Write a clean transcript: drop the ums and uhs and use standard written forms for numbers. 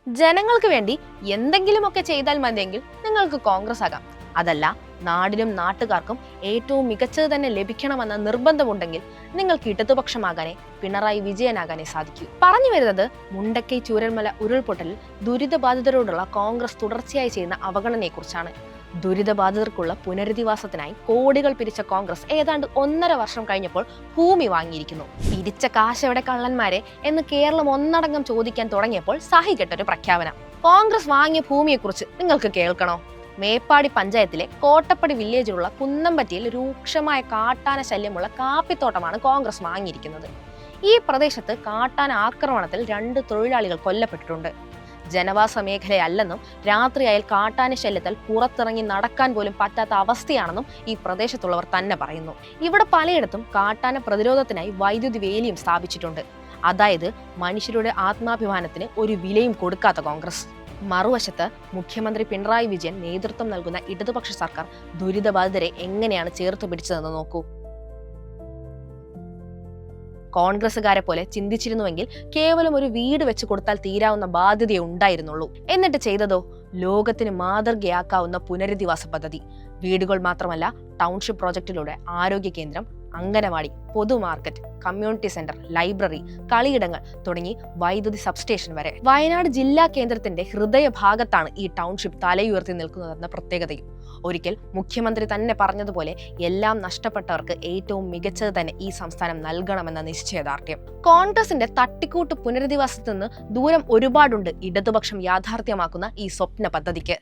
ജനങ്ങൾക്ക് വേണ്ടി എന്തെങ്കിലുമൊക്കെ ചെയ്താൽ മതിയെങ്കിൽ നിങ്ങൾക്ക് കോൺഗ്രസ് ആകാം. അതല്ല, നാടിനും നാട്ടുകാർക്കും ഏറ്റവും മികച്ചത് തന്നെ ലഭിക്കണമെന്ന നിർബന്ധമുണ്ടെങ്കിൽ നിങ്ങൾക്ക് ഇടതുപക്ഷമാകാനേ പിണറായി വിജയനാകാനേ സാധിക്കൂ. പറഞ്ഞു വരുന്നത്, മുണ്ടക്കൈ ചൂരൽമല ഉരുൾപൊട്ടലിൽ ദുരിതബാധിതരോടുള്ള കോൺഗ്രസ് തുടർച്ചയായി ചെയ്യുന്ന അവഗണനയെക്കുറിച്ചാണ്. ദുരിതബാധിതർക്കുള്ള പുനരധിവാസത്തിനായി കോടികൾ പിരിച്ച കോൺഗ്രസ് ഏതാണ്ട് 1.5 വർഷം കഴിഞ്ഞപ്പോൾ ഭൂമി വാങ്ങിയിരിക്കുന്നു. പിരിച്ച കാശെവിടെ കള്ളന്മാരെ എന്ന് കേരളം ഒന്നടങ്കം ചോദിക്കാൻ തുടങ്ങിയപ്പോൾ സഹികെട്ടൊരു പ്രഖ്യാപനം. കോൺഗ്രസ് വാങ്ങിയ ഭൂമിയെക്കുറിച്ച് നിങ്ങൾക്ക് കേൾക്കണോ? മേപ്പാടി പഞ്ചായത്തിലെ കോട്ടപ്പടി വില്ലേജിലുള്ള കുന്നമ്പറ്റിയിൽ രൂക്ഷമായ കാട്ടാന ശല്യമുള്ള കാപ്പിത്തോട്ടമാണ് കോൺഗ്രസ് വാങ്ങിയിരിക്കുന്നത്. ഈ പ്രദേശത്ത് കാട്ടാന ആക്രമണത്തിൽ 2 തൊഴിലാളികൾ കൊല്ലപ്പെട്ടിട്ടുണ്ട്. ജനവാസ മേഖലയല്ലെന്നും രാത്രിയായാൽ കാട്ടാന ശല്യത്താൽ പുറത്തിറങ്ങി നടക്കാൻ പോലും പറ്റാത്ത അവസ്ഥയാണെന്നും ഈ പ്രദേശത്തുള്ളവർ തന്നെ പറയുന്നു. ഇവിടെ പലയിടത്തും കാട്ടാന പ്രതിരോധത്തിനായി വൈദ്യുതി വേലിയും സ്ഥാപിച്ചിട്ടുണ്ട്. അതായത് മനുഷ്യരുടെ ആത്മാഭിമാനത്തിന് ഒരു വിലയും കൊടുക്കാത്ത കോൺഗ്രസ്. മറുവശത്ത് മുഖ്യമന്ത്രി പിണറായി വിജയൻ നേതൃത്വം നൽകുന്ന ഇടതുപക്ഷ സർക്കാർ ദുരിതബാധിതരെ എങ്ങനെയാണ് ചേർത്ത് പിടിച്ചതെന്ന് നോക്കൂ. കോൺഗ്രസുകാരെ പോലെ ചിന്തിച്ചിരുന്നുവെങ്കിൽ കേവലം ഒരു വീട് വെച്ച് കൊടുത്താൽ തീരാവുന്ന ബാധ്യതയെ ഉണ്ടായിരുന്നുള്ളൂ. എന്നിട്ട് ചെയ്തതോ, ലോകത്തിന് മാതൃകയാക്കാവുന്ന പുനരധിവാസ പദ്ധതി. വീടുകൾ മാത്രമല്ല, ടൗൺഷിപ്പ് പ്രോജക്റ്റിലൂടെ ആരോഗ്യ കേന്ദ്രം, അംഗനവാടി, പൊതു മാർക്കറ്റ്, കമ്മ്യൂണിറ്റി സെന്റർ, ലൈബ്രറി, കളിയിടങ്ങൾ തുടങ്ങി വൈദ്യുതി സബ്സ്റ്റേഷൻ വരെ. വയനാട് ജില്ലാ കേന്ദ്രത്തിന്റെ ഹൃദയഭാഗത്താണ് ഈ ടൗൺഷിപ്പ് തലയുയർത്തി നിൽക്കുന്നതെന്ന പ്രത്യേകതയും. ഒരിക്കൽ മുഖ്യമന്ത്രി തന്നെ പറഞ്ഞതുപോലെ, എല്ലാം നഷ്ടപ്പെട്ടവർക്ക് ഏറ്റവും മികച്ചത് തന്നെ ഈ സംസ്ഥാനം നൽകണമെന്ന നിശ്ചയദാർഢ്യം. കോൺഗ്രസിന്റെ തട്ടിക്കൂട്ട് പുനരധിവാസത്തിൽ നിന്ന് ദൂരം ഒരുപാടുണ്ട് ഇടതുപക്ഷം യാഥാർത്ഥ്യമാക്കുന്ന ഈ സ്വപ്ന പദ്ധതിക്ക്.